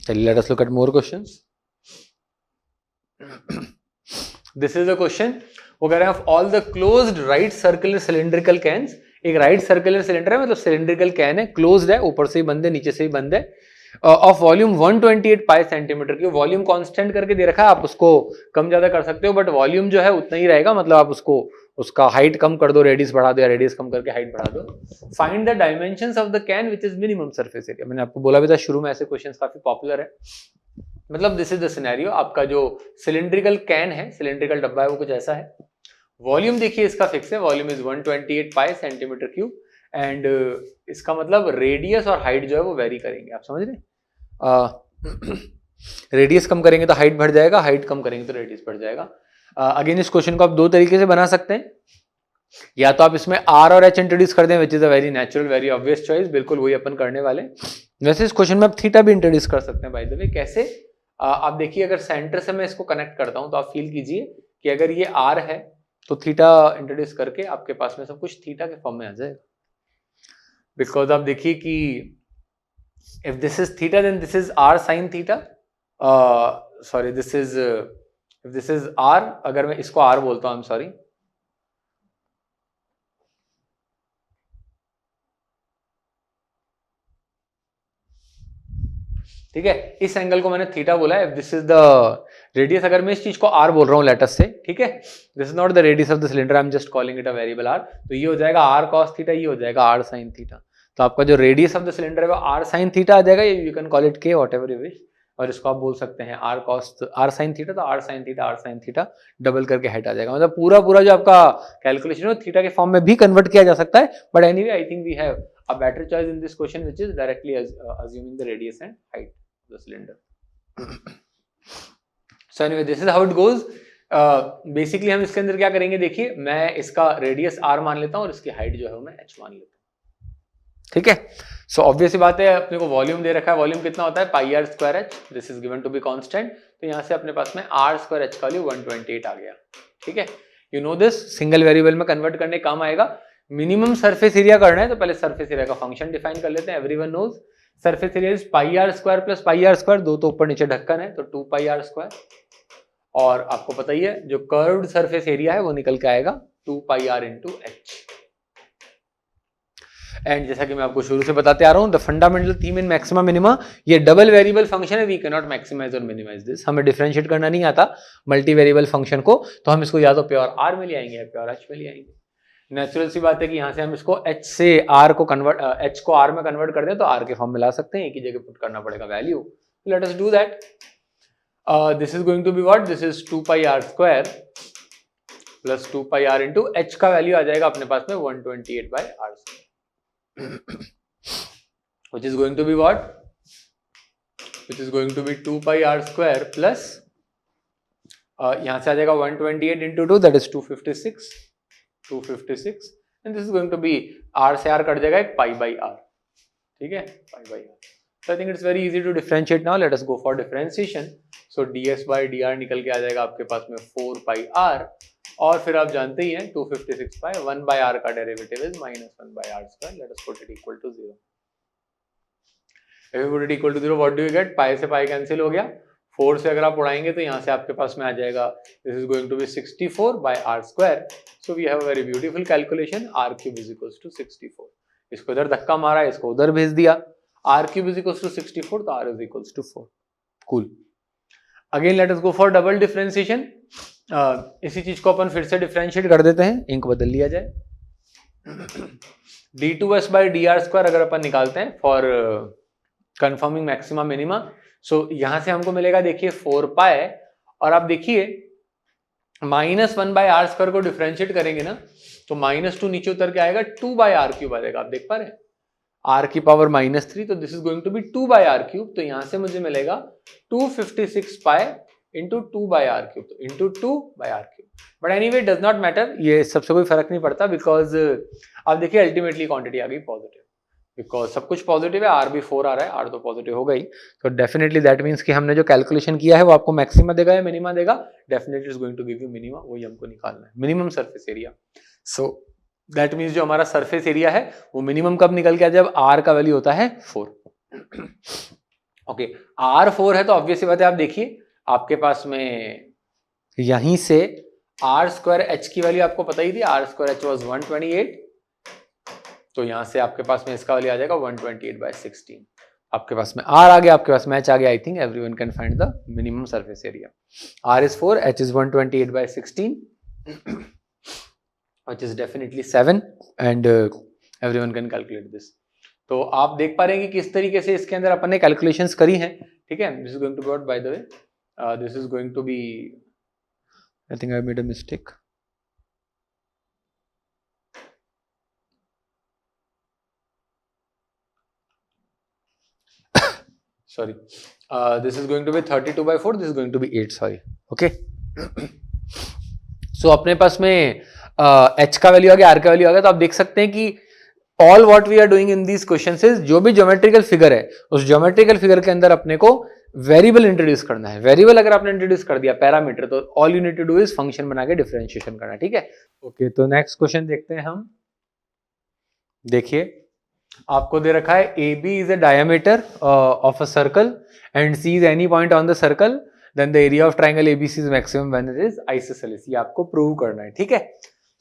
चलिए late us look eight more questions. This is a question. वो कह रहे हैं of all the closed right circular cylindrical cans. एक राइट सर्कुलर सिलेंडर है, मतलब सिलिंड्रिकल कैन है, क्लोज्ड है, ऊपर से ही बंद है नीचे से ही बंद है, ऑफ वॉल्यूम 128 पाई सेंटीमीटर की. वॉल्यूम कांस्टेंट करके दे रखा है, आप उसको कम ज्यादा कर सकते हो, बट वॉल्यूम जो है उतना ही रहेगा. मतलब आप उसको उसका हाइट कम कर दो, रेडियस बढ़ा दो, या रेडियस कम करके हाइट बढ़ा दो. Find the dimensions of the can which is minimum surface area. मैंने आपको बोला भी था शुरू में, ऐसे क्वेश्चंस काफी पॉपुलर है. मतलब दिस इज द सिनेरियो. आपका जो सिलिंड्रिकल कैन है, सिलिंड्रिकल डब्बा है, वो कुछ ऐसा है. वॉल्यूम देखिए इसका फिक्स है, volume is 128 pi centimetre cube. And इसका मतलब रेडियस और हाइट जो है वो वेरी करेंगे. आप समझ रहे? रेडियस कम करेंगे तो हाइट बढ़ जाएगा, हाइट कम करेंगे तो रेडियस बढ़ जाएगा. अगेन इस क्वेश्चन को आप दो तरीके से बना सकते हैं. या तो आप इसमें आर और एच इंट्रोड्यूस कर दें, विच is a very natural, very obvious choice, बिल्कुल वही अपन करने वाले. वैसे इस क्वेश्चन में आप थीटा भी इंट्रोड्यूस कर सकते हैं. बाय द वे कैसे? आप देखिए, अगर सेंटर से मैं इसको कनेक्ट करता हूं तो आप फील कीजिए कि अगर ये आर है तो थीटा इंट्रोड्यूस करके आपके पास में सब कुछ थीटा के फॉर्म में आ जाएगा. बिकॉज आप देखिए कि if this is theta then this is R sine theta. Sorry, this is if this is R, अगर मैं इसको आर बोलता हूं, आई एम सॉरी, ठीक है, इस एंगल को मैंने थीटा बोला है. If this is the radius, अगर मैं इस चीज को आर बोल रहा हूं लेटस से, ठीक है, this is not the radius of the cylinder, I am just calling it a variable R. तो ये हो जाएगा आर कॉस थीटा, ये हो जाएगा आर साइन थीटा. तो आपका जो रेडियस ऑफ द सिलेंडर है वो आर साइन थीटा आ जाएगा. You can call it K, whatever you wish. और इसको आप बोल सकते हैं R cos R sine theta. तो आर साइन थीटा डबल करके हाइट आ जाएगा. मतलब पूरा जो आपका कैलकुलेशन है थीटा के फॉर्म में भी कन्वर्ट किया जा सकता है. But anyway I think we have a better choice in this question, which is directly assuming the radius and height the cylinder. So anyway, this is how it goes. Basically हम इसके अंदर क्या करेंगे, देखिए, मैं इसका रेडियस r मान लेता हूँ और इसकी हाइट जो है वो मैं h मान लेता हूँ. ठीक है. सो ऑब्वियस बात है, अपने को वॉल्यूम दे रखा है. वॉल्यूम कितना होता है? Pi are square h. This is given to be constant. तो यहाँ से अपने पास में आर स्क्वायर एच का वैल्यू 128 आ गया. ठीक है. You know this, single variable में कन्वर्ट करने काम आएगा. मिनिमम सरफेस एरिया करना है तो पहले सरफेस एरिया का फंक्शन डिफाइन कर लेते हैं. Everyone knows surface area is pi are square plus pi are square. दो तो ऊपर नीचे ढक्कन है तो 2 पाई आर स्क्वायर. और आपको पता ही है जो कर्व्ड सरफेस एरिया है वो निकल के आएगा 2 पाई आर इंटू एच. एंड जैसा कि मैं आपको शुरू से बताते आ रहा हूं, the fundamental theme in maxima minima, ये डबल वेरिएबल फंक्शन है. वी कैन नॉट मैक्सिमाइज और मिनिमाइज दिस. हमें डिफरेंशिएट करना नहीं आता मल्टी वेरिएबल फंक्शन को, तो हम इसको या तो प्योर आर में ले आएंगे या प्योर एच में ले आएंगे. नेचुरल सी बात है कि यहां से हम इसको h से r को कन्वर्ट, h को r में कन्वर्ट कर दें तो r के फॉर्म में ला सकते हैं. एक ही जगह पुट करना पड़ेगा value. Let us do that. This is going to be what? This is 2 pi r square plus 2 pi r into h का वैल्यू आ जाएगा अपने पास में 128 by r square, which is going to be what? Which is going to be 2 pi r square plus यहां से आ जाएगा 128 into 2, that is 256 and this is going to be r से r कट जाएगा एक पाई बाई r. ठीक है, pi by r. So I think it's very easy to differentiate now. Let us go for differentiation. So ds by dr निकल के आ जाएगा आपके पास में 4 पाई r. और फिर आप जानते ही हैं 256 पाई 1 by r का derivative is -1 by r square. Let us put it equal to 0. If you put it equal to 0, what do you get? पाई से पाई कैंसिल हो गया. 4 से अगर आप उड़ाएंगे तो यहाँ से आपके पास में आ जाएगा this is going to be 64 by r square. So we have a very beautiful calculation. r cube is equals to 64. इसको इधर धक्का मारा, इसको उधर भेज दिया. r cube is equals to 64, तो r is equals to 4. Cool. Again let us go for double differentiation. इसी चीज को अपन फिर से डिफरेंशिएट कर देते हैं. इंक बदल लिया जाए. d2s बाय dr स्क्वायर अगर अपन निकालते हैं फॉर कंफर्मिंग मैक्सिमा मिनिमा, सो यहां से हमको मिलेगा, देखिए 4 पाई. और आप देखिए -1 बाय r स्क्वायर को डिफरेंशिएट करेंगे ना तो -2 नीचे उतर के आएगा 2 बाय r क्यूब आ जाएगा. आप देख पा रहे हैं r की पावर -3, तो this is going to be 2 by r cube. तो यहां से मुझे मिलेगा 256 pi into 2 by r cube, तो into 2 by r cube. But anyway does not matter, ये सबसे कोई फर्क नहीं पड़ता. बिकॉज आप देखिए अल्टीमेटली क्वांटिटी आ गई पॉजिटिव. बिकॉज सब कुछ पॉजिटिव है, r भी 4 आ रहा है, r तो पॉजिटिव हो गई. तो डेफिनेटली दैट मीन्स कि हमने जो कैलकुलेशन किया है वो आपको मैक्सिमा देगा या मिनिमा देगा. Definitely is going to give you minima. वही हमको निकालना है, minimum surface area. So that means जो हमारा सरफेस एरिया है वो मिनिमम कब निकल के आ, जब r का वैल्यू होता है 4. ओके, R4 है तो ऑब्वियस बात है, आप देखिए आपके पास में यहीं से R स्क्वायर H की वैल्यू आपको पता ही थी, R स्क्वायर H वॉज 128, तो यहां से आपके पास में इसका वैल्यू आ जाएगा 128/16। आपके पास में R आ गया, आपके पास मैच आ गया। I think everyone can find the minimum surface area. R is 4, H is 128/16, which is definitely 7, and everyone can calculate this. तो आप देख पा रहे हैं कि किस तरीके से इसके अंदर अपन ने कैलकुलेशंस करी हैं, ठीक है। This is going to be what, by the way, this is going to be, I think I made a mistake. Sorry, this is going to be 32/4, this is going to be 8, sorry, okay. So अपने पास में H का value आ गया, R का value आ गया, तो आप देख सकते हैं कि all what we are doing in these questions is, जो भी ज्योमेट्रिकल फिगर है उस ज्योमेट्रिकल फिगर के अंदर अपने को वेरिएबल इंट्रोड्यूस करना है। वेरिएबल अगर आपने इंट्रोड्यूस कर दिया पैरामीटर, तो all you need to do is function बना के डिफरेंशिएशन करना, ठीक है। ओके, तो नेक्स्ट क्वेश्चन देखते हैं हम। देखिए आपको दे रखा है AB is a diameter of a circle and C is any point on the circle, then the area of triangle ABC is maximum when it is isosceles। ये आपको प्रूव करना है, ठीक है।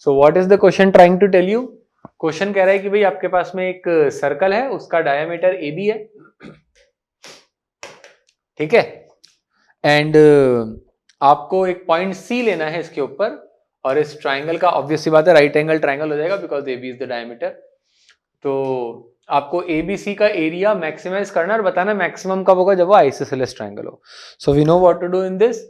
So what is the question trying to tell you? Question कह रहा है कि भाई आपके पास में एक सर्कल है, उसका डायमीटर AB है, ठीक है, एंड आपको एक पॉइंट C लेना है इसके ऊपर, और इस ट्राइंगल का ऑब्वियस सी बात है राइट एंगल ट्राइंगल हो जाएगा because AB is the diameter. तो आपको ABC का एरिया मैक्सिमाइज करना और बताना मैक्सिमम कब होगा, जब वो आइसोसेलेस ट्रायंगल हो। So we know what to do in this.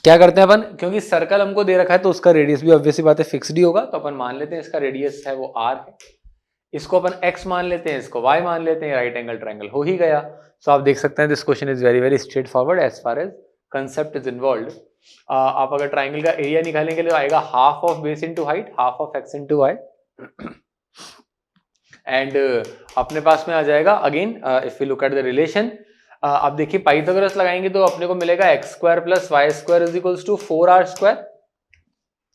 क्या करते हैं अपन, क्योंकि सर्कल हमको दे रखा है तो उसका रेडियस भी ऑब्वियसली बात है फिक्स्ड ही होगा, तो अपन मान लेते हैं इसका रेडियस है वो R है, इसको अपन x मान लेते हैं, इसको y मान लेते हैं, राइट एंगल ट्रायंगल हो ही गया। सो आप देख सकते हैं this question is very very straightforward as far as concept is involved. आप अगर ट्रायंगल का एरिया निकालने के लिए आएगा half of base into height, half of x into y, and अपने पास में आ जाएगा again if you look at the relation, आप देखिए पाइथागोरस लगाएंगे तो अपने को मिलेगा x square plus Y square is equals to 4r square,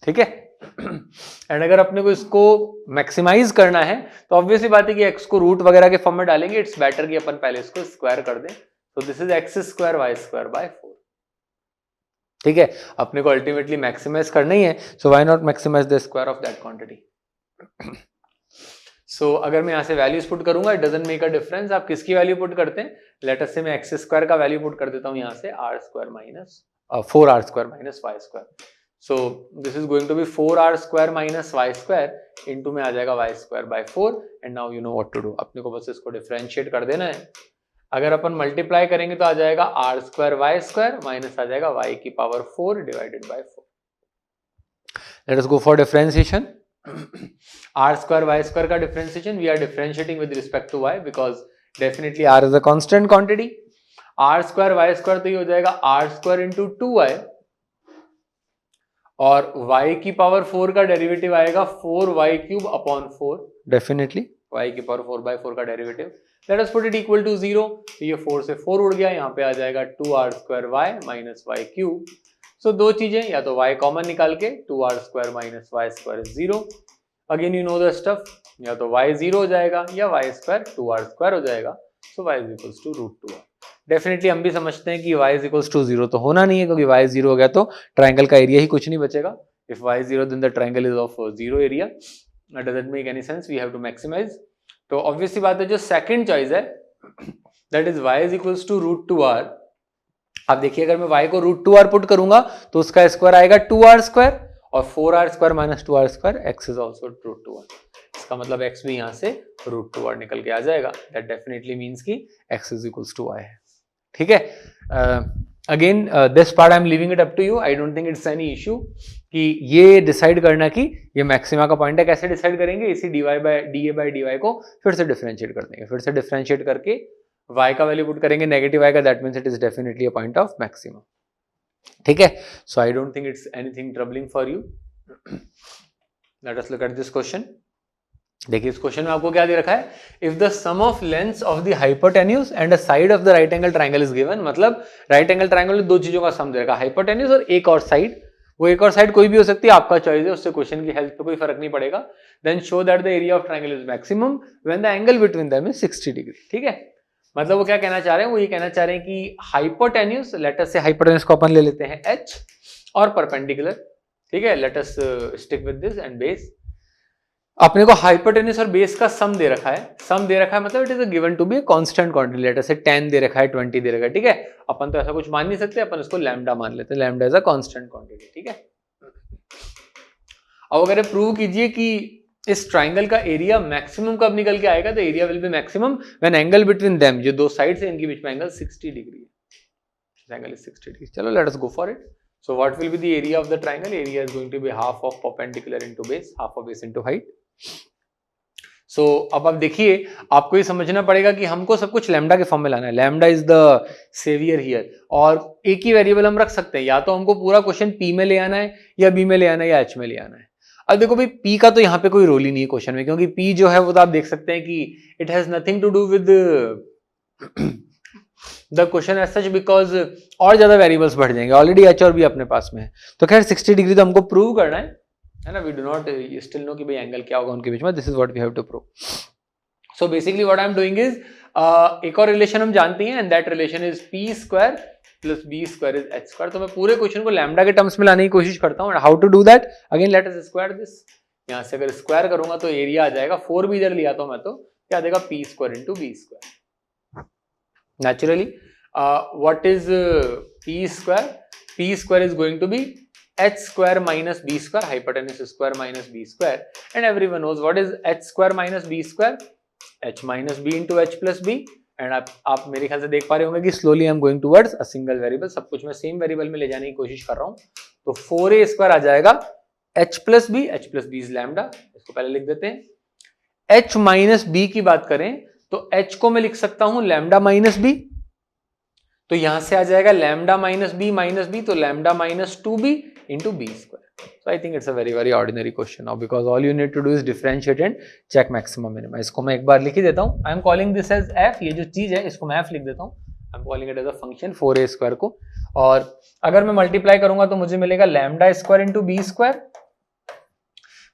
ठीक है। एंड अगर अपने को इसको मैक्सिमाइज करना है तो ऑब्वियसली बात है कि x को रूट वगैरह के फॉर्म में डालेंगे, इट्स बेटर कि अपन पहले इसको स्क्वायर कर दें। तो this is x square Y square by 4, ठीक है। अपने को अल्टीमेटली मैक्सिमाइज करना ही है, so why not maximise the square of that quantity. So अगर मैं यहाँ से वैल्यूज पुट करूंगा, it doesn't make a difference आप किसकी वैल्यू पुट करते हैं। लेट अस से मैं एक्स स्क्वायर का वैल्यू पुट कर देता हूँ यहाँ से r square minus 4r square minus Y square. So this is going to be 4r square minus Y square into में आ जाएगा Y square by 4, and now you know what to do. अपने को बस इसको डिफरेंशिएट कर देना है। अगर अपन मल्टीप्लाई करेंगे तो आ जाएगा r square Y square minus आ जाएगा y की पावर 4 divided by 4। Let us go for differentiation. r square Y square का differentiation, we are differentiating with respect to y because definitely r is a constant quantity. r square Y square तो ये हो जाएगा r square into 2y, और y की पावर 4 का derivative आएगा 4y cube upon 4, definitely y की पावर 4/4 का derivative. Let us put it equal to 0, तो ये 4 से 4 उड़ गया, यहाँ पे आ जाएगा 2r square y minus y cube. So दो चीजें, या तो y कॉमन निकाल के 2r square minus Y square is 0, again you know the stuff, या तो y 0 हो जाएगा या y स्क्वायर 2r स्क्वायर हो जाएगा। So y is equals to root 2r। Definitely हम भी समझते हैं कि y इज इक्वल्स टू 0 तो होना नहीं है, क्योंकि y 0 हो गया तो ट्राइंगल का एरिया ही कुछ नहीं बचेगा। If y 0 then the triangle is of 0 area, that doesn't make any sense, we have to maximise. तो ऑब्वियसली बात है जो सेकंड चॉइस है that is y is equals to root 2r। अब देखिए अगर मैं y को रूट 2r पुट करूंगा तो उसका स्क्वायर आएगा 2r स्क्वायर, और 4r square minus 2r square, x is also root 2r। इसका मतलब x भी यहाँ से रूट 2r निकल के आ जाएगा। दैट डेफिनेटली मीन्स कि x is equals to y है, ठीक है। Again this part I am leaving it up to you, I don't think it's any issue कि ये डिसाइड करना कि ये मैक्सिमा का पॉइंट है। कैसे डिसाइड करेंगे, इसी dy बाय dy को फिर से डिफरेंशिएट कर देंगे, फिर से डिफरेंशिएट करके y का वैल्यू पुट करेंगे नेगेटिव y का, that means it is definitely a point of maximum, ठीक है। So I don't think it's anything troubling for you. Let us look at this question. देखिए इस क्वेश्चन में आपको क्या दे रखा है, if the sum of lengths of the hypotenuse and a side of the right angle triangle is given, मतलब right angle triangle में दो चीजों का सम दे रखा है, हाइपोटेन्यूज और एक और साइड। वो एक और साइड कोई भी हो सकती है, आपका चॉइस है, उससे क्वेश्चन की हेल्थ पे कोई फर्क नहीं पड़ेगा। Then show that the area of triangle is maximum when the angle between them is 60 degree, ठीक है। मतलब वो क्या कहना चाह रहे हैं, वो ये कहना चाह रहे हैं कि हाइपोटेन्यूज, लेट अस से हाइपोटेन्यूज को अपन ले लेते हैं h, और परपेंडिकुलर, ठीक है, let us stick with this, and base. अपने को हाइपोटेन्यूज और बेस का सम दे रखा है, सम दे रखा है मतलब it is given to be constant quantity, let us say 10 दे रखा है, 20 दे रखा है, ठीक है। अपन तो ऐसा कुछ मान नहीं सकते, अपन इसको लैम्डा मान लेते हैं, lambda is a constant quantity, ठीक है। अब अगर प्रूव कीजिए कि इस ट्राइंगल का एरिया मैक्सिमम कब निकल के आएगा, तो area will be maximum when angle between them, जो दो साइड्स है इनके बीच में एंगल 60 डिग्री है, एंगल इज 60 डिग्री। चलो let us go for it. So what will be the area of the triangle, area is going to be half of perpendicular into base, half of base into height. So अब आप देखिए, आपको ये समझना पड़ेगा कि हमको सब कुछ लैम्डा के फॉर्म में लाना है, lambda is the saviour here, और एक ही वेरिएबल हम रख सकते हैं, या तो हमको पूरा क्वेश्चन पी में ले आना है, या बी में ले आना है, या एच में ले आना है। अब देखो भाई, पी का तो यहाँ पे कोई रोल ही नहीं है क्वेश्चन में, क्योंकि पी जो है वो तो आप देख सकते हैं कि it has nothing to do with the question as such, because और ज्यादा वेरिएबल्स बढ़ जाएंगे, ऑलरेडी एच और बी अपने पास में है। तो खैर 60 डिग्री तो हमको प्रूव करना है ना, we do not still know कि भाई एंगल क्या होगा उनके बीच में, this is what we have to prove. So basically what I am doing is, एक और रिलेशन हम जानते हैं, and that relation is P square plus B square is H square. तो मैं पूरे क्वेश्चन को लैम्डा के टर्म्स में लाने की कोशिश करता हूँ। How to do that, again let us square this, यहाँ से अगर स्क्वायर करूंगा तो एरिया आ जाएगा, 4 भी इधर लिया तो मैं तो क्या देगा, P square into B square. Naturally what is P square, P square is going to be h square minus b square, hypotenuse square minus b square, and everyone knows what is h square minus b square, h minus b into h plus b, and आप मेरे ख्याल से देख पा रहे होंगे कि slowly I am going towards a single variable, सब कुछ मैं सेम वेरिएबल में ले जाने की कोशिश कर रहा हूँ। तो 4a स्क्वायर आ जाएगा h plus b is lambda, इसको पहले लिख देते हैं। h minus b की बात करें तो h को मैं लिख सकता हूं lambda minus b, तो यहां से आ जाएगा lambda minus b, तो lambda minus 2b into b square. So I think it's a very ordinary question now, because all you need to do is differentiate and check maximum minimum. इसको मैं एक बार लिख ही देता हूँ, I am calling this as f, ये जो चीज है इसको मैं f लिख देता हूँ, I am calling it as a function 4a square को, और अगर मैं मल्टीप्लाई करूंगा तो मुझे मिलेगा lambda square into b square,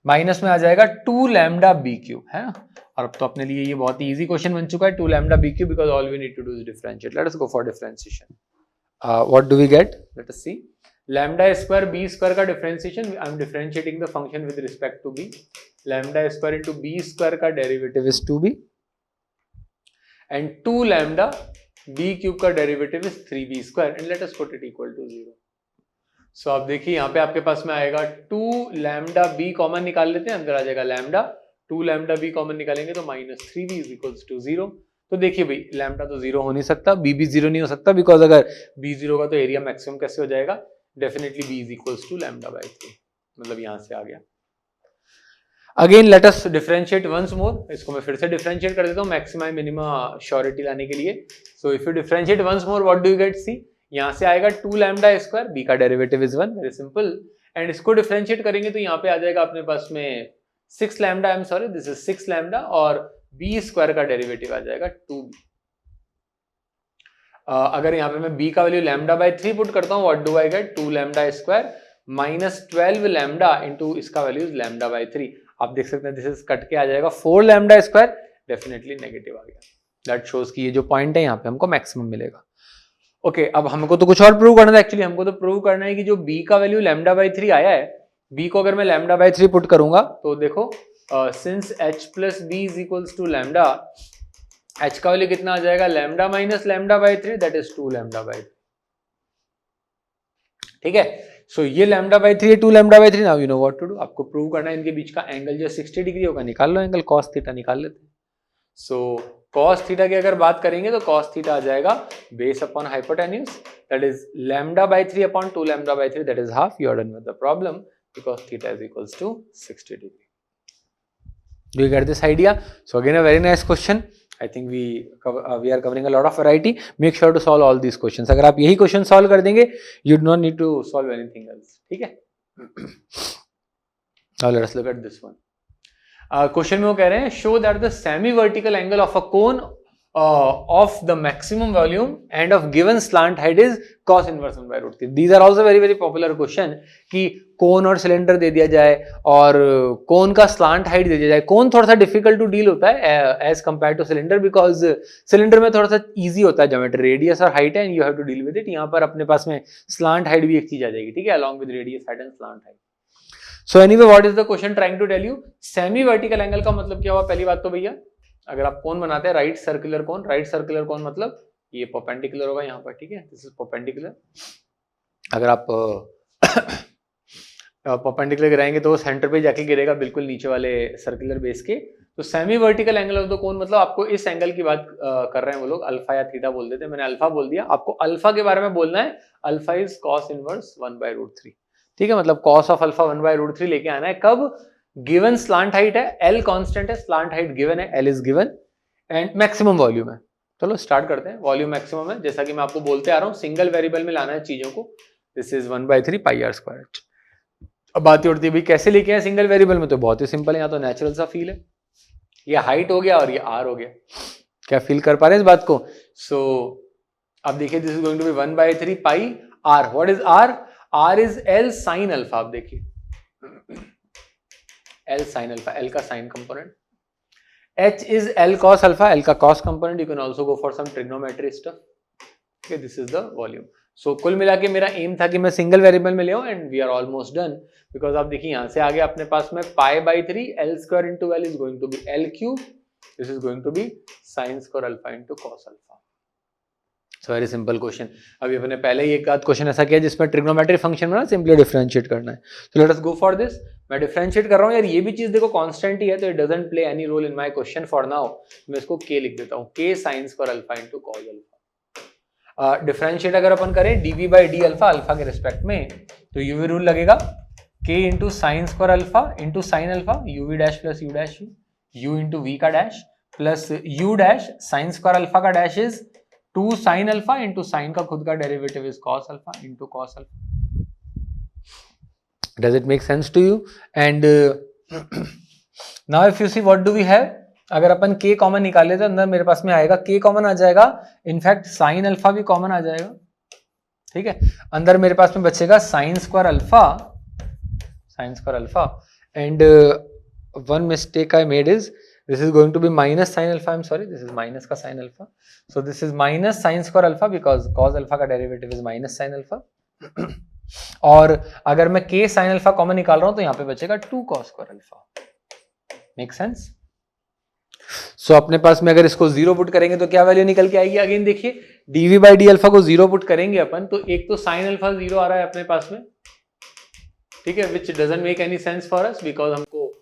minus में आ जाएगा 2 lambda b क्यूब, है ना। और अब तो अपने लिए ये बहुत ही इजी क्वेश्चन बन चुका है, 2 lambda b cube, because all we need to do is differentiate. Let us go for differentiation. What do we get, let us see. lambda square b square का differentiation, I am differentiating the function with respect to b, lambda square into b square का derivative is 2b, and 2 lambda b cube का derivative is 3b square, and let us put it equal to 0। So आप देखिए यहाँ पे आपके पास में आएगा 2 lambda b common निकाल लेते हैं, अंदर आ जाएगा lambda, 2 lambda b कॉमन निकालेंगे तो minus 3b is equals to 0। तो देखिए भाई, lambda तो 0 हो नहीं सकता, b भी 0 नहीं हो सकता, बिकॉज अगर b 0 होगा तो एरिया मैक्सिमम कैसे हो जाएगा, definitely b is equals to lambda by 3, मतलब यहाँ से आ गया। Again let us differentiate once more, इसको मैं फिर से डिफरेंशिएट कर देता हूँ मैक्सिमम मिनिमा श्योरिटी लाने के लिए। So if you differentiate once more, what do you get, see यहाँ से आएगा 2 lambda स्क्वायर, b का derivative is 1, very simple, and इसको डिफरेंशिएट करेंगे तो यहाँ पे आ जाएगा अपने पास में 6 lambda, I am sorry this is 6 lambda, और b स्क्वायर का डेरिवेटिव आ जाएगा 2b। अगर यहाँ पे मैं b का वैल्यू lambda बाय 3 पुट करता हूँ, what do I gate, 2 lambda square minus 12 lambda into इसका वैल्यू इज lambda बाय 3। आप देख सकते हैं दिस इज कट के आ जाएगा 4 lambda स्क्वायर, डेफिनेटली नेगेटिव आ गया। दैट शोज कि ये जो पॉइंट है यहाँ पे हमको मैक्सिमम मिलेगा। ओके अब हमको तो कुछ और प्रूव करना है, एक्चुअली हमको तो प्रूव करना है कि जो b का वैल्यू lambda बाय 3 आया है, b को अगर मैं lambda बाय 3 पुट करूंगा तो देखो since h plus b is equals to lambda, h का वैल्यू कितना आ जाएगा, lambda minus lambda by 3, that is 2 lambda by 3, ठीक है। सो ये lambda by 3, 2 lambda by 3, now you know what to do, आपको प्रूव करना है इनके बीच का एंगल जो 60 डिग्री होगा, निकाल लो एंगल cos थीटा निकाल लेते हैं। सो cos थीटा की अगर बात करेंगे तो cos थीटा आ जाएगा base upon hypotenuse, that is lambda by 3 upon 2 lambda by 3, that is half, you are done with the problem because theta is equals to 60 degree. Do you get this idea? So again a very nice question, I think we are covering a lot of variety. Make sure to solve all these questions. अगर आप यही question solve कर देंगे, you do not need to solve anything else. ठीक है? Now let us look at this one. Question में वो कह रहे हैं show that the semi vertical angle of a cone of the maximum volume and of given slant height is cos inverse 1 by root 3. These are also very popular question कि कोन और cylinder दे दिया जाए और कोन का स्लांट हाइट दे दिया जाए. कोन थोड़ा सा डिफिकल्ट टू डील होता है as compare to cylinder, because cylinder में थोड़ा सा इजी होता है ज्योमेट्री, रेडियस और हाइट है and you have to deal with it. यहाँ पर अपने पास में स्लांट हाइट भी एक चीज आ जाएगी, ठीक है, along with radius height and slant height. So anyway what is the question trying to tell you? Semi vertical angle का मतलब क्या हुआ? पहली बात तो भैया अगर आप कोन बनाते हैं राइट सर्कुलर कोन मतलब ये परपेंडिकुलर होगा यहाँ पर, ठीक है, दिस इज परपेंडिकुलर. अगर आप परपेंडिकुलर गिराएंगे तो सेंटर पे जाके गिरेगा बिल्कुल नीचे वाले सर्कुलर बेस के. तो semi vertical angle of the कोन मतलब आपको इस एंगल की बात कर रहे हैं वो लोग, अल्फा या थीटा बोल देते हैं, मैंने अल्फा बोल दिया. आपको अल्फा के बारे में बोलना है, alpha is cos inverse 1 by root 3, ठीक है, मतलब cos of alpha 1 by root 3 लेके आना है. कब? गिवन स्लांट हाइट है, एल कांस्टेंट है, स्लांट हाइट गिवन है, L is given and maximum volume है. चलो स्टार्ट करते हैं. वॉल्यूम मैक्सिमम है, जैसा कि मैं आपको बोलते आ रहा हूं, सिंगल वेरिएबल में लाना है चीजों को. This is 1/3 pi are square. अब बात उठती है भाई कैसे लेके आए सिंगल वेरिएबल में? तो बहुत ही सिंपल है, यहाँ तो नेचुरल सा फील है. ये हाइट हो गया और ये आर हो गया. क्या फील कर पा रहे हैं इस बात को? सो अब देखिए this is going to be 1/3 pi r. What is r? R is l sine alpha. आप देखिए एल साइन अल्फा, एल का sine component. H is l cos alpha, l का cos component. You can also go for some trigonometry stuff. This is the volume. So कुल मिला के मेरा M था कि मैं सिंगल वेरिएबल में ले आऊं and we are almost done, because आप देखिए यहां से आगे अपने पास में π/3 l square into l is going to be l cube. This is going to be sine square alpha into cos alpha. So very simple question. अभी अपने पहले ही एक आध क्वेश्चन ऐसा किया जिसमें ट्रिग्नोमेट्री फंक्शन में ना सिंपली डिफरेंशिएट करना है. So let us go for this. मैं डिफरेंशिएट कर रहा हूं यार, ये भी चीज देखो कांस्टेंट ही है, तो it doesn't play any role in my question for now. मैं इसको k लिख देता हूं, k sine square alpha into cos alpha. Differentiate अगर अपन करें dv by d alpha, alpha के रिस्पेक्ट में, तो यूवी रूल लगेगा k into sine square alpha into sine alpha, u v dash plus u dash u into v का dash plus u dash sine square alpha का dash is 2 sine alpha into sine का खुद का derivative is cos alpha into cos alpha. Does it make sense to you? And now if you see what do we have, अगर अपन k common निकाले तो अंदर मेरे पास में आएगा k कॉमन आ जाएगा, इनफैक्ट साइन अल्फा भी कॉमन आ जाएगा, ठीक है. अंदर मेरे पास में बचेगा sine square alpha and one mistake I made is this is going to be minus sin alpha. I'm sorry, this is minus का sin alpha. So this is minus sin square alpha because cos alpha का derivative is minus sin alpha. और अगर मैं k sin alpha common निकाल रहा हूं तो यहाँ पे बचेगा 2 cos square alpha. Make sense? So अपने पास में अगर इसको जीरो पुट करेंगे तो क्या वैल्यू निकल के आएगी? अगेन देखिए dv बाई डी अल्फा को जीरो पुट करेंगे अपन तो एक तो sin अल्फा जीरो आ रहा है अपने पास में, ठीक है, which doesn't make any sense for us because हमको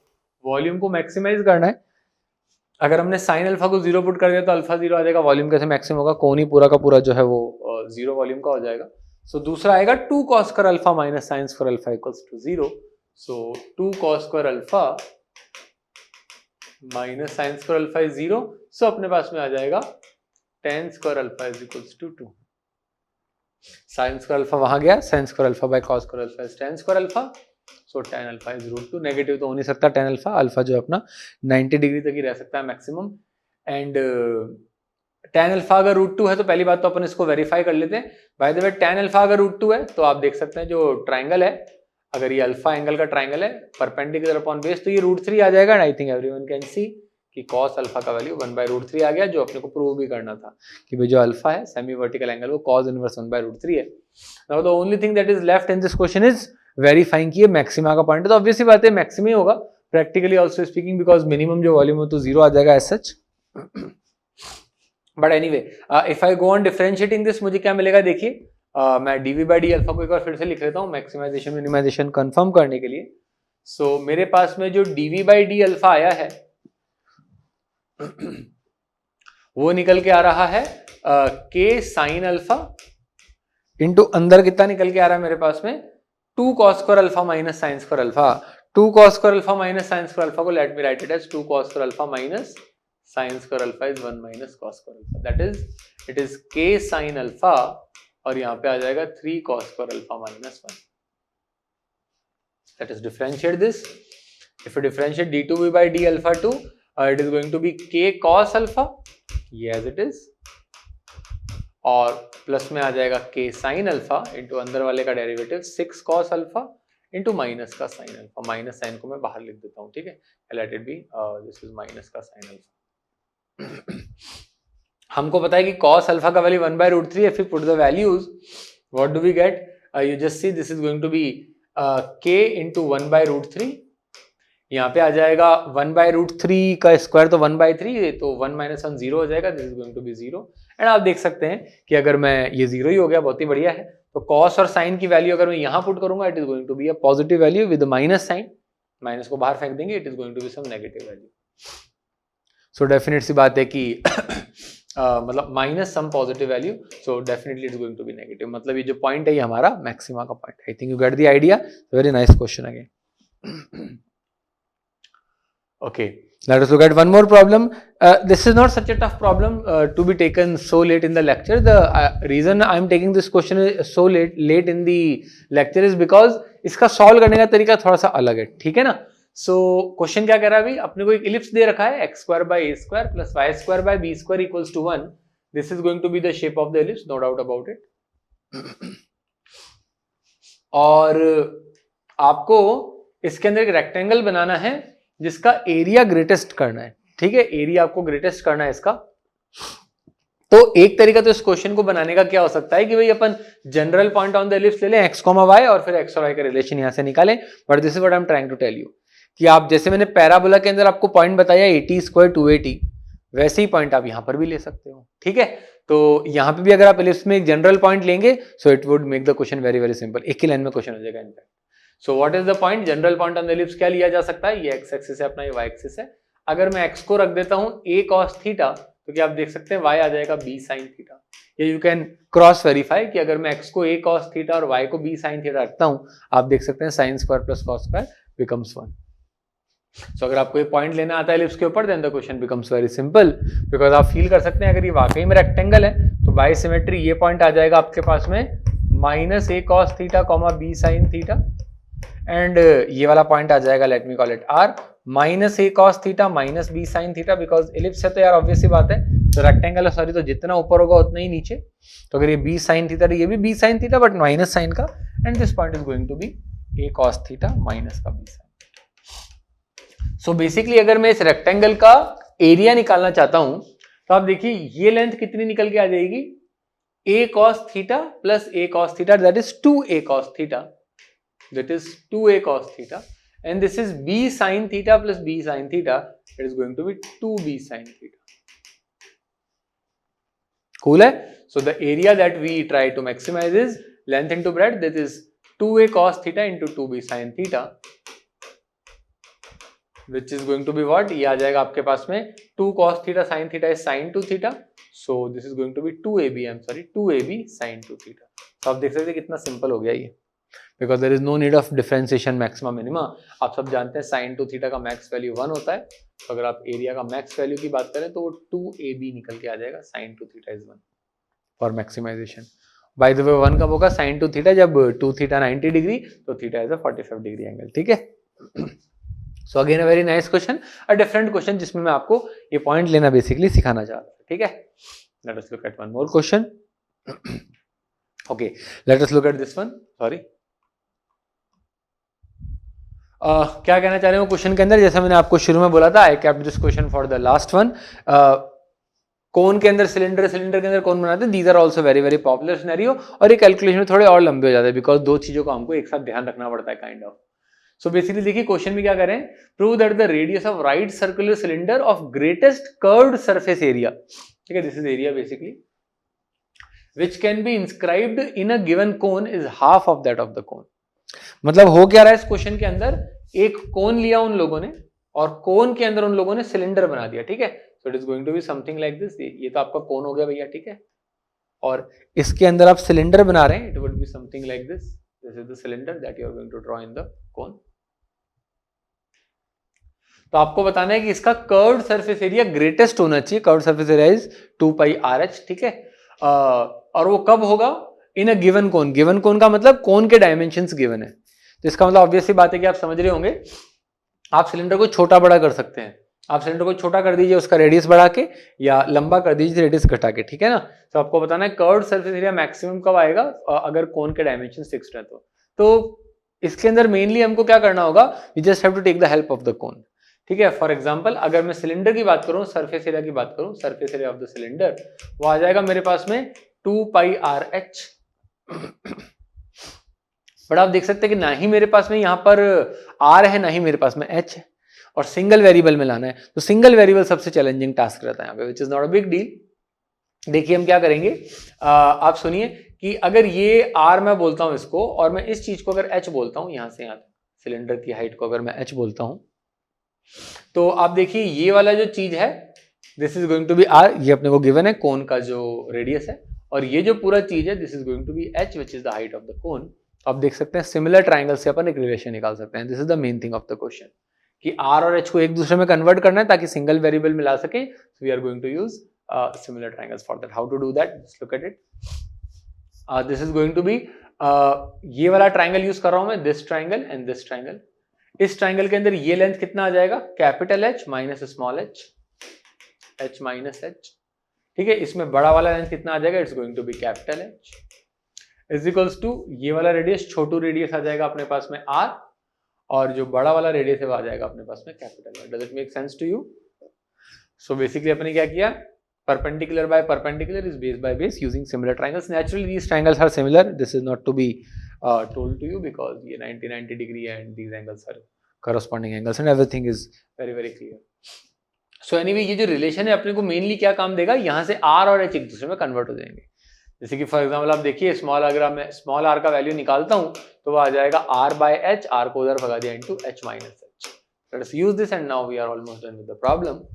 वॉल्यूम को मैक्सिमाइज करना है. अगर हमने साइन अल्फा को जीरो पुट कर दिया तो अल्फा जीरो आ जाएगा, वॉल्यूम कैसे मैक्सिमम होगा? कोन ही पूरा का पूरा जो है वो जीरो वॉल्यूम का हो जाएगा. सो दूसरा आएगा 2 cos square alpha minus sine square alpha equals to 0. So 2 cos square alpha minus sine square alpha is 0. So अपने पास में आ जाएगा tan square alpha is equals to 2. Sine square alpha वहां गया, sine square alpha by cos square alpha is tan square alpha. So tan alpha is √2. Negative तो हो नहीं सकता tan अल्फा, अल्फा जो है अपना 90 डिग्री तक ही रह सकता है मैक्सिमम. एंड tan अल्फा अगर √2 है तो पहली बात तो अपन इसको वेरीफाई कर लेते हैं. Bye the way tan alpha अगर √2 है तो आप देख सकते हैं जो ट्राइंगल है, अगर ये अल्फा एंगल का ट्राइंगल है परपेंडिकुलर अपॉन बेस तो ये √3 आ जाएगा. And I think everyone can see कि cos अल्फा का वैल्यू 1/√3 आ गया, जो अपने को प्रूव भी करना था कि भाई जो अल्फा है सेमी वर्टिकल एंगल वो cos इनवर्स 1/√3 है. Now the only thing that is left in this question is verifying कि ये मैक्सिमा का पॉइंट है. तो ऑब्वियसली बात है मैक्सिमा ही होगा practically also speaking, because minimum जो वॉल्यूम है तो जीरो आ जाएगा as such. But anyway if I go on differentiating this, मुझे क्या मिलेगा देखिए, मैं dv बाई डी अल्फा को एक बार फिर से लिख लेता हूँ मैक्सिमाइजेशन मिनिमाइजेशन कंफर्म करने के लिए. सो मेरे पास में जो dv बाई डी अल्फा आया है वो निकल के आ रहा है k साइन अल्फा इंटू अंदर कितना निकल के आ रहा है मेरे पास में 2 cos square alpha minus sine square alpha. 2 cos square alpha minus sine square अल्फा को let me write it as 2 cos square alpha minus sine square alpha is 1 minus cos square alpha. That is it is k sine alpha और यहाँ पे आ जाएगा 3 cos square alpha minus 1. That is differentiate this. If you differentiate d2v by d alpha 2 it is going to be k cos alpha ये as it is, और plus में आ जाएगा k साइन अल्फा इंटू अंदर वाले का derivative 6 cos alpha into minus का sine alpha, minus sine को मैं बाहर लिख देता हूँ, ठीक है, let it be this is minus का साइन अल्फा। हमको पता है कि cos अल्फा का value 1/√3, if you put the values what do we get, you just see this is going to be k into 1/√3, यहाँ पे आ जाएगा 1/√3 का स्क्वायर तो 1/3, तो 1 - 1 0 हो जाएगा, this is going to be 0। And आप देख सकते हैं कि अगर मैं ये 0 ही हो गया, बहुत ही बढ़िया है, तो cos और साइन की वैल्यू अगर मैं यहाँ पुट करूंगा it is going to be a positive value with minus sine, minus को बाहर फेंक देंगे, it is going to be some negative value. So definite सी बात है कि मतलब minus some positive value, so definitely it is going to be negative, मतलब ये जो पॉइंट है ये हमारा मैक्सिमा का पॉइंट है। I think you get the idea, very nice question again. Okay, let us look at one more problem. This is not such a tough problem to be taken so late in the lecture. The reason I am taking this question so late in the lecture is because इसका solve करने का तरीका थोड़ा सा अलग है, ठीक है ना। सो क्वेश्चन क्या कह रहा है अभी, अपने को एक इलिप्स दे रखा है x² + a² + y² = b² = 1. This is going to be the shape of the ellipse, no doubt about it. और आपको इसके अंदर एक रेक्टेंगल बनाना है जिसका एरिया ग्रेटेस्ट करना है, ठीक है, एरिया आपको ग्रेटेस्ट करना है इसका। तो एक तरीका तो इस क्वेश्चन को बनाने का क्या हो सकता है कि भाई अपन general point on the ellipse ले लें x, y और फिर x और y का रिलेशन यहां से निकालें। But this is what I am trying to tell you कि आप जैसे मैंने पैराबोला के अंदर आपको पॉइंट बताया 80² 280, वैसे ही पॉइंट आप यहां पर भी ले सकते हो, ठीक है। तो यहां पे भी अगर आप एलिप्स में एक जनरल पॉइंट लेंगे so it would make the question very very simple, एक ही लाइन में क्वेश्चन हो जाएगा in fact. So what is the point, general point on the ellipse क्या लिया जा सकता है, ये x एक्सिस है अपना, ये y एक्सिस है। अगर मैं x को रख देता हूं a cos थीटा, तो क्या आप देख सकते हैं y आ जाएगा b sin थीटा। ये यू कैन क्रॉस वेरीफाई कि अगर मैं x को a cos थीटा और y को b sin थीटा रखता हूं, आप देख सकते हैं sin square plus cos square becomes 1। सो अगर आपको ये पॉइंट लेना आता है एलिप्स के ऊपर, then the question becomes very simple, because आप फील कर सकते हैं अगर ये वाकई में रेक्टेंगल है तो बाय सिमेट्री ये पॉइंट आ जाएगा आपके पास में -a cos theta, b sin theta, and ये वाला पॉइंट आ जाएगा, let me call it r, -a cos theta -b sin theta, because ellipse है तो यार ऑब्वियस सी बात है, तो रेक्टेंगल है सॉरी, तो जितना ऊपर होगा उतना ही नीचे। तो अगर ये b sin थीटा तो ये भी b sin theta but minus sine का, and this point is going to be a cos theta minus का b sin। सो बेसिकली अगर मैं इस रेक्टेंगल का एरिया निकालना चाहता हूं तो आप देखिए ये लेंथ कितनी निकल के आ जाएगी, a cos theta plus a cos theta, that is 2a cos theta, that is 2a cos theta, and this is b sin theta plus b sin theta, it is going to be 2b sin theta. Cool है? So the area that we try to maximize is length into breadth, that is 2a cos theta into 2b sin theta, which is going to be what? ये आ जाएगा आपके पास में 2 cos theta sin theta is sin 2 theta, so this is going to be 2ab, I'm sorry, 2ab sin 2 theta. तो आप देख सकते हैं कितना सिंपल हो गया ये, because there is no need of differentiation maxima minima. आप सब जानते हैं sin 2 थीटा का मैक्स वैल्यू 1 होता है, तो अगर आप एरिया का मैक्स वैल्यू की बात करें तो वो 2ab निकल के आ जाएगा, sin 2 theta is 1 for maximization. By the way 1 कब होगा, sin 2 थीटा जब 2 थीटा 90 डिग्री तो theta is a 45 degree angle, ठीक है। So again a very nice question, a different question जिसमें मैं आपको ये पॉइंट लेना बेसिकली सिखाना चाह रहा था, ठीक है। Late us look eight one more question. Okay, late us look at this one, sorry क्या कहना चाह रहे हो क्वेश्चन के अंदर, जैसा मैंने आपको शुरू में बोला था, I kept this question for the last one. Cone के अंदर सिलेंडर, सिलेंडर के अंदर कोन बनाते हैं, these are also very very popular scenario, और ये कैलकुलेशन थोड़े और लंबे हो जाते हैं बिकॉज दो चीजों को हमको एक साथ ध्यान रखना पड़ता है काइंड ऑफ। सो बेसिकली देखिए क्वेश्चन में क्या करें, prove that the radius of right circular cylinder of greatest curved surface area, ठीक है, this is area basically, which can be inscribed in a given cone is half of that of the cone। मतलब हो क्या रहा है इस question के अंदर, एक कोन लिया उन लोगों ने और कोन के अंदर उन लोगों ने सिलेंडर बना दिया, ठीक है। So it is going to be something like this, ये तो आपका कोन हो गया भैया, ठीक है, और इसके अंदर आप सिलेंडर बना रहे हैं, it would be something like this, this is the cylinder that you are going to draw in the cone. तो आपको बताना है कि इसका कर्व्ड सरफेस एरिया ग्रेटेस्ट होना चाहिए, curved surface area is 2πRh, ठीक है, और वो कब होगा, इन अ गिवन कोन। गिवन कोन का मतलब कोन के डायमेंशंस गिवन है, तो इसका मतलब ऑब्वियस सी बात है कि आप समझ रहे होंगे, आप सिलेंडर को छोटा बड़ा कर सकते हैं, आप सिलेंडर को छोटा कर दीजिए उसका रेडियस बढ़ा के, या लंबा कर दीजिए रेडियस घटा के, ठीक है ना। तो आपको बताना है कर्व्ड सरफेस एरिया मैक्सिमम कब आएगा, अगर कोन के डायमेंशन फिक्स्ड है तो इसके अंदर मेनली हमको क्या करना होगा, we just have to take the help of the cone, ठीक है। फॉर एग्जांपल अगर मैं सिलेंडर की बात करूं, सरफेस एरिया की बात करूं, surface area of the cylinder, वो आ जाएगा मेरे पास में 2πRh। बट आप देख सकते हैं कि ना ही मेरे पास में यहाँ पर R है, ना ही मेरे पास में H है, और सिंगल वेरिएबल में लाना है, तो सिंगल वेरिएबल सबसे चैलेंजिंग टास्क रहता है यहाँ पे, which is not a big deal. देखिए हम क्या करेंगे, आप सुनिए कि अगर ये R मैं बोलता हूं इसको, और मैं इस चीज को अगर H बोलता हूं, यहां से यहां सिलेंडर की हाइट को अगर मैं H बोलता हूं, तो आप देखिए ये वाला जो चीज है this is going to be R, ये अपने को गिवन है कोन का जो रेडियस है, और ये जो पूरा चीज है this is going to be H which is the height of the cone. आप देख सकते हैं सिमिलर ट्राइंगल से अपन एक रिलेशन निकाल सकते हैं। This is the main thing of the question कि R और H को एक दूसरे में कन्वर्ट करना है ताकि सिंगल वेरिएबल में ला सके। So we are going to use similar triangles for that. How to do that? Just look at it. This is going to be ये वाला ट्राइंगल यूज कर रहा हूं मैं, this triangle and this triangle. इस ट्राइंगल के अंदर ये लेंथ कितना आ जाएगा, capital H minus small h, h minus h, ठीक है। इसमें बड़ा वाला लेंथ कितना आ जाएगा, it's going to be capital H is equals to ये वाला रेडियस, छोटू रेडियस आ जाएगा अपने पास में R, और जो बड़ा वाला रेडियस है वो आ जाएगा अपने पास में capital R। Does it make sense to you? So basically अपने क्या किया, perpendicular by perpendicular is base by base using similar triangles. Naturally these triangles are similar, this is not to be told to you because ये 90 degree and these angles are corresponding angles and everything is very clear. So anyway ये जो relation है अपने को mainly क्या काम देगा, यहाँ से R और H एक दूसरे में convert हो जाएंगे। जैसे कि फॉर एग्जाम्पल आप देखिए स्मॉल, अगर मैं स्मॉल r का वैल्यू निकालता हूँ तो वो आ जाएगा r by h, r को उधर भगा दिया into h minus h. Let us use this and now we are almost done with the problem.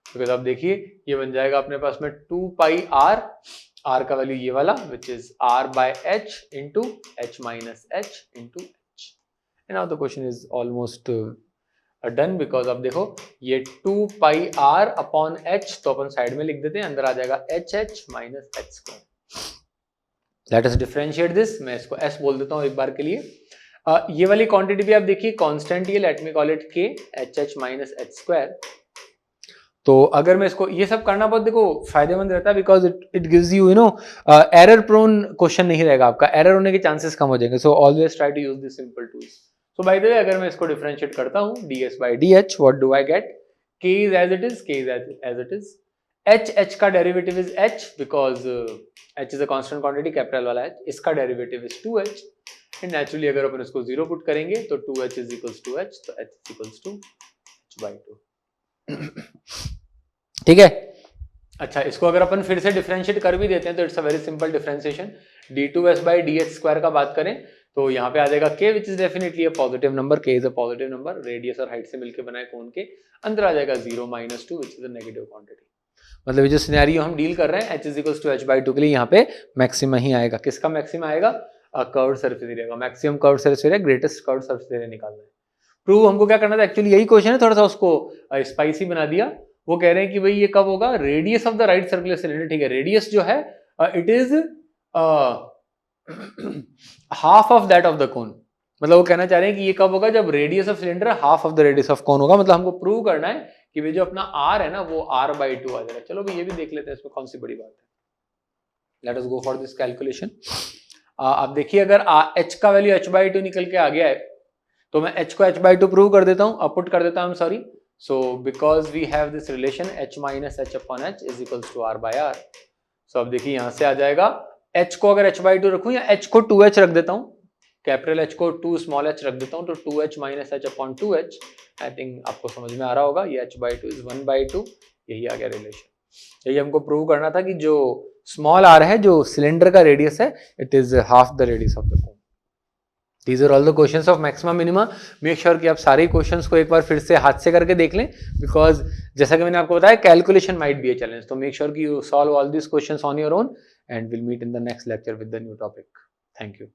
Because आप देखिए ये बन जाएगा अपने पास में 2πr, r का वैल्यू ये वाला which is r by h into h minus h into h। And now the question is almost done, because आप देखो ये 2πr अपॉन h तो अपन साइड में लिख देते हैं, अंदर आ जाएगा hh minus h square. Late us differentiate this, मैं इसको s बोल देता हूँ एक बार के लिए। ये वाली क्वांटिटी भी आप देखिए कांस्टेंट, ये let me call it k, hh minus h square. तो अगर मैं इसको ये सब करना बहुत देखो फायदेमंद रहता है, because it gives you no error prone question नहीं रहेगा आपका, एरर होने के चांसेस कम हो जाएंगे। So always try to use this simple tools. So by the way अगर मैं इसको डिफरेंशिएट करता हूं ds by dh, what do I get, k is as it is, k is as it is, h का derivative is h because h is a constant quantity, capital वाला h, इसका derivative is 2h, and naturally अगर अपन इसको 0 put करेंगे तो 2h is equals to h, तो h is equals to h by 2। ठीक है। अच्छा इसको अगर अपन फिर से डिफरेंशिएट कर भी देते हैं तो it's a very simple differentiation. d2s by dh square का बात करें तो यहाँ पे आ जाएगा k which is definitely a positive number, k is a positive number, radius और हाइट से मिलकर बनाए कोन के, अंदर आ जाएगा 0 minus 2 which is a negative quantity. मतलब जो सिनेरियो हम डील कर रहे हैं h is equals to h by 2 के लिए यहाँ पे मैक्सिमा ही आएगा। किसका मैक्सिमा आएगा, कर्व्ड सरफेस एरिया का, maximum curved surface area, greatest curved surface area निकालना है। प्रूव हमको क्या करना था, एक्चुअली यही क्वेश्चन है, थोड़ा सा उसको स्पाइसी बना दिया। वो कह रहे हैं कि भाई ये कब होगा, radius of the right circular cylinder, ठीक है, रेडियस जो है it is half of that of the कोन। मतलब वो कहना चाह रहे हैं कि ये कब होगा, जब radius of cylinder half of the radius of cone होगा। मतलब हमको प्रूव करना है कि वे जो अपना r है ना वो r by 2 आ जाएगा। चलो भाई ये भी देख लेते हैं, इसमें कौन सी बड़ी बात है। Late us go for this calculation. आप देखिए अगर h का वैल्यू h by 2 निकल के आ गया है तो मैं h को h by 2 प्रूव कर देता हूँ, पुट कर देता हूँ, sorry. So because we have this relation h minus h upon h is equals to r by r. So अब देखिए यहाँ से आ जाएगा h को अगर h by 2 रखूँ या h को 2h रख देता हूँ, कैपिटल H को 2 स्मॉल h रख देता हूँ, तो 2h minus h upon 2h, I think आपको समझ में आ रहा होगा, ये h by 2 is 1 by 2, यही आ गया रिलेशन। यही हमको प्रूव करना था कि जो स्मॉल r है, जो सिलेंडर का रेडियस है, it is half the radius of the cone. These are all the questions of maxima minima. Make sure कि आप सारे क्वेश्चंस को एक बार फिर से हाथ से करके देख लें, बिकॉज जैसा कि मैंने आपको बताया calculation might be a challenge. तो मेक श्योर कि you solve all this questions on your own and will meet in the next lecture with the new topic. Thank you.